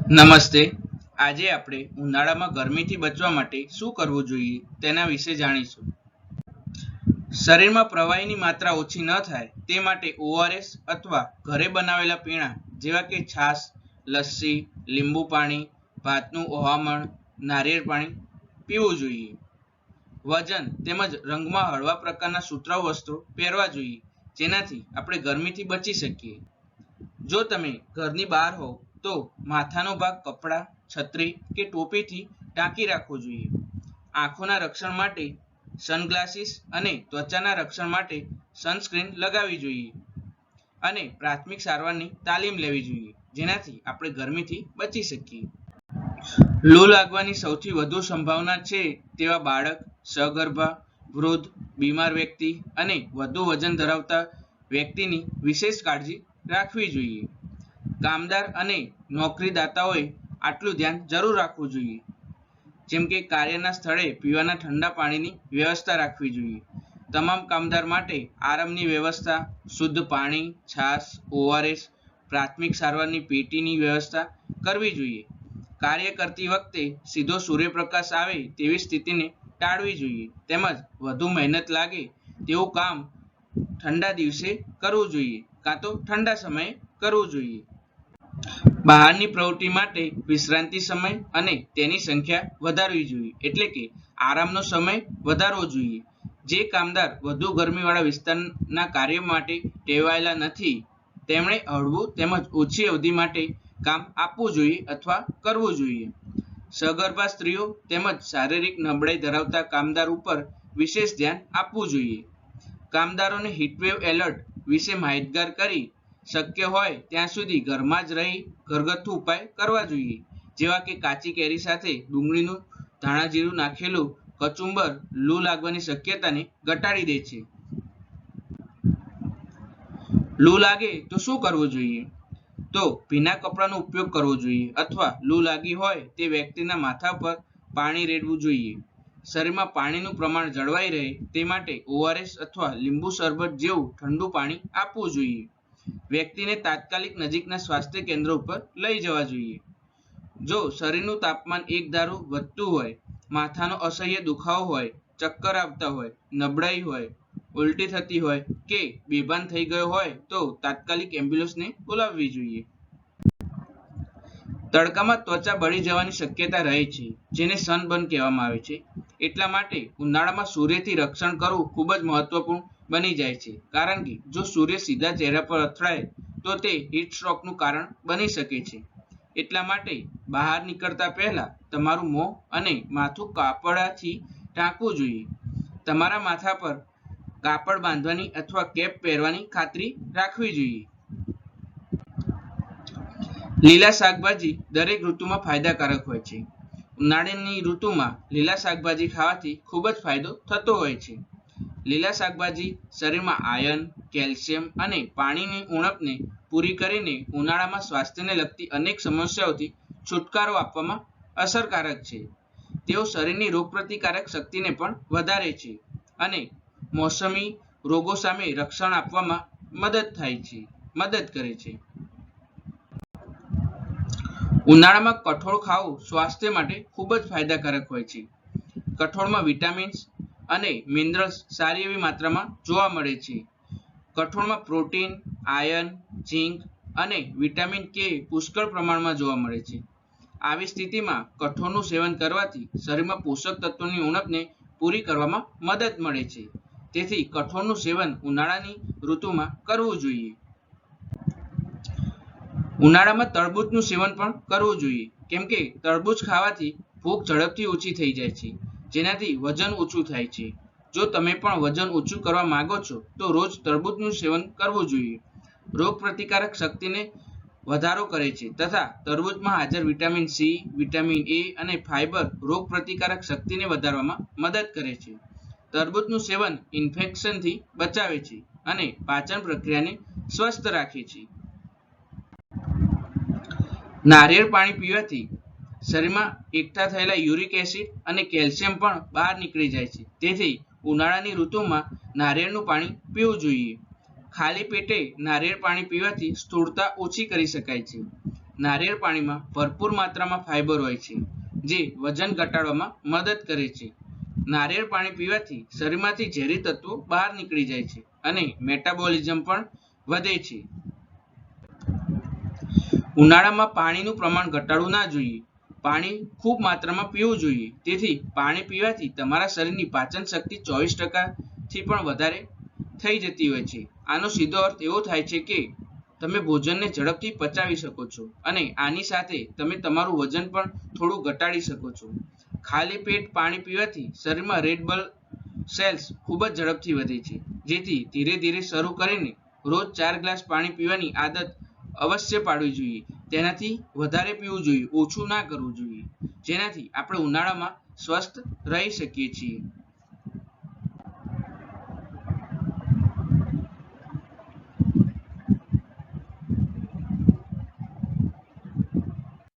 નમસ્તે. આજે આપણે ઉનાળામાં ગરમીથી બચવા માટે શું કરવું જોઈએ તેના વિશે જાણીશું. શરીરમાં પ્રવાહીની માત્રા ઓછી ન થાય તે માટે ઓઆરએસ અથવા ઘરે બનાવેલા પીણા જેવા કે છાશ, લસ્સી, લીંબુ પાણી, ભાતનું ઓહામણ, નારિયેળ પાણી પીવું જોઈએ. વજન તેમજ રંગમાં હળવા પ્રકારના સુતરાઉ વસ્ત્રો પહેરવા જોઈએ, જેનાથી આપણે ગરમીથી બચી શકીએ. જો તમે ઘરની બહાર હોવ તો માથાનો ભાગ કપડાં, છત્રી કે ટોપીથી ઢાંકી રાખવો જોઈએ. આંખોના રક્ષણ માટે સનગ્લાસીસ અને ત્વચાના રક્ષણ માટે સનસ્ક્રીન લગાવવી જોઈએ અને પ્રાથમિક સારવારની તાલીમ લેવી જોઈએ, જેનાથી આપણે ગરમીથી બચી શકીએ. લૂ લાગવાની સૌથી વધુ સંભાવના છે તેવા બાળક, સગર્ભા, વૃદ્ધ, બીમાર વ્યક્તિ અને વધુ વજન ધરાવતા વ્યક્તિની વિશેષ કાળજી રાખવી જોઈએ. કામદાર અને નોકરીદાતાઓએ આટલું ધ્યાન જરૂર રાખવું જોઈએ, જેમ કે કાર્યના સ્થળે પીવાના ઠંડા પાણીની વ્યવસ્થા રાખવી જોઈએ. તમામ કામદાર માટે આરામની વ્યવસ્થા, શુદ્ધ પાણી, છાશ, ઓઆરએસ, પ્રાથમિક સારવારની પેટીની વ્યવસ્થા કરવી જોઈએ. કાર્ય કરતી વખતે સીધો સૂર્યપ્રકાશ આવે તેવી સ્થિતિને ટાળવી જોઈએ, તેમજ વધુ મહેનત લાગે તેવું કામ ઠંડા દિવસે કરવું જોઈએ કાં તો ઠંડા સમયે કરવું જોઈએ. બહારની પ્રવૃત્તિ માટે વિશ્રાંતિ સમય અને તેની સંખ્યા વધારવી જોઈએ, એટલે કે આરામનો સમય વધારવો જોઈએ. જે કામદાર વધુ ગરમીવાળા વિસ્તારના કાર્ય માટે ટેવાયેલા નથી તેમણે હળવું તેમજ ઓછી અવધિ માટે કામ આપવું જોઈએ અથવા કરવું જોઈએ. સગર્ભા સ્ત્રીઓ તેમજ શારીરિક નબળાઈ ધરાવતા કામદાર ઉપર વિશેષ ધ્યાન આપવું જોઈએ. કામદારોને હીટવેવ એલર્ટ વિશે માહિતગાર કરી શક્ય હોય ત્યાં સુધી ઘરમાં જ રહી ઘરગથ્થુ ઉપાય કરવા જોઈએ, જેવા કે કાચી કેરી સાથે ડુંગળીનું ધાણાજીરું નાખેલું કચુંબર લૂ લાગવાની શક્યતાને ઘટાડી દે છે. લૂ લાગે તો શું કરવું જોઈએ? તો ભીના કપડાનો ઉપયોગ કરવો જોઈએ અથવા લૂ લાગી હોય તે વ્યક્તિના માથા પર પાણી રેડવું જોઈએ. શરીરમાં પાણીનું પ્રમાણ જળવાઈ રહે તે માટે ઓઆરએસ અથવા લીંબુ શરબત જેવું ઠંડુ પાણી આપવું જોઈએ. વ્યક્તિને તાત્કાલિક નજીકના સ્વાસ્થ્ય કેન્દ્ર ઉપર લઈ જવા જોઈએ. જો શરીરનું તાપમાન એક ધારું વધતું હોય, માથાનો અસહ્ય દુખાવો હોય, ચક્કર આવતા હોય, નબળાઈ હોય, ઉલટી થતી હોય કે બેભાન થઈ ગયો હોય તો તાત્કાલિક એમ્બ્યુલન્સને બોલાવવી જોઈએ. તડકામાં ત્વચા બળી જવાની શક્યતા રહે છે, જેને સનબર્ન કહેવામાં આવે છે. એટલા માટે ઉનાળામાં સૂર્યથી રક્ષણ કરવું ખૂબ જ મહત્વપૂર્ણ બની જાય છે, કારણ કે જો સૂર્ય સીધા ચહેરા પર અથડાય તો તે હીટ સ્ટ્રોકનું કારણ બની શકે છે. એટલા માટે બહાર નીકળતા પહેલા તમારું મોં અને માથું કાપડથી ઢાંકવું જોઈએ. તમારા માથા પર કાપડ બાંધવાની અથવા કેપ પહેરવાની ખાતરી રાખવી જોઈએ. લીલા શાકભાજી દરેક ઋતુમાં ફાયદાકારક હોય છે. ઉનાળાની ઋતુમાં લીલા શાકભાજી ખાવાથી ખૂબ જ ફાયદો થતો હોય છે. લીલા શાકભાજી શરીરમાં આયર્ન, કેલ્શિયમ અને પાણીની ઉણપને પૂરી કરીને ઉનાળામાં સ્વાસ્થ્યને લગતી અનેક સમસ્યાઓથી છુટકારો આપવામાં અસરકારક છે. તેઓ શરીરની રોગપ્રતિકારક શક્તિને પણ વધારે છે અને મોસમી રોગો સામે રક્ષણ આપવામાં મદદ કરે છે. ઉનાળામાં કઠોળ ખાવું સ્વાસ્થ્ય માટે ખૂબ જ ફાયદાકારક હોય છે. કઠોળમાં વિટામિન્સ અને મિનરલ્સ સારી એવી માત્રામાં જોવા મળે છે. કઠોળમાં પ્રોટીન, આયર્ન, ઝીંક અને વિટામિન કે પુષ્કળ પ્રમાણમાં જોવા મળે છે. આવી સ્થિતિમાં કઠોળનું સેવન કરવાથી શરીરમાં પોષક તત્વોની ઉણપને પૂરી કરવામાં મદદ મળે છે. તેથી કઠોળનું સેવન ઉનાળાની ઋતુમાં કરવું જોઈએ. ઉનાળામાં તરબૂચનું સેવન પણ કરવું જોઈએ, કેમ કે તરબૂચ ખાવાથી ભૂખ ઝડપથી ઓછી થઈ જાય છે, જેનાથી વજન ઓછું થાય છે. જો તમે પણ વજન ઓછું કરવા માંગો છો તો રોજ તરબૂચનું સેવન કરવું જોઈએ. રોગ પ્રતિકારક શક્તિને વધારો કરે છે તથા તરબૂચમાં હાજર વિટામિન સી, વિટામિન એ અને ફાઇબર રોગ પ્રતિકારક શક્તિને વધારવામાં મદદ કરે છે. તરબૂચનું સેવન ઇન્ફેક્શનથી બચાવે છે અને પાચન પ્રક્રિયાને સ્વસ્થ રાખે છે. નારિયેળ પાણી પીવાથી શરીરમાં એકઠા થયેલા યુરિક એસિડ અને કેલ્શિયમ પણ બહાર નીકળી જાય છે. તેથી ઉનાળાની ઋતુમાં નારિયેળનું પાણી પીવું જોઈએ. ખાલી પેટે નારિયેળ પાણી પીવાથી સ્થૂળતા ઓછી કરી શકાય છે. નારિયેળ પાણીમાં ભરપૂર માત્રામાં ફાઇબર હોય છે, જે વજન ઘટાડવામાં મદદ કરે છે. નારિયેળ પાણી પીવાથી શરીરમાંથી ઝેરી તત્વો બહાર નીકળી જાય છે અને મેટાબોલિઝમ પણ વધે છે. ઉનાળામાં પાણીનું પ્રમાણ ઘટાડવું ના જોઈએ. પાણી ખૂબ માત્રામાં પીવું જોઈએ. તેથી પાણી પીવાથી તમારા શરીરની પાચન શક્તિ 24%થી પણ વધારે થઈ જતી હોય છે. આનો સીધો અર્થ એવો થાય છે કે તમે ભોજનને ઝડપથી પચાવી શકો છો અને આની સાથે તમે તમારું વજન પણ થોડું ઘટાડી શકો છો. ખાલી પેટ પાણી પીવાથી શરીરમાં રેડ બ્લડ સેલ્સ ખૂબ જ ઝડપથી વધે છે. જેથી ધીરે ધીરે શરૂ કરીને રોજ 4 ગ્લાસ પાણી પીવાની આદત અવશ્ય પાડવી જોઈએ. તેનાથી વધારે પીવું જોઈએ, ઓછું ના કરવું જોઈએ, જેનાથી આપણે ઉનાળામાં સ્વસ્થ રહી શકીએ છીએ.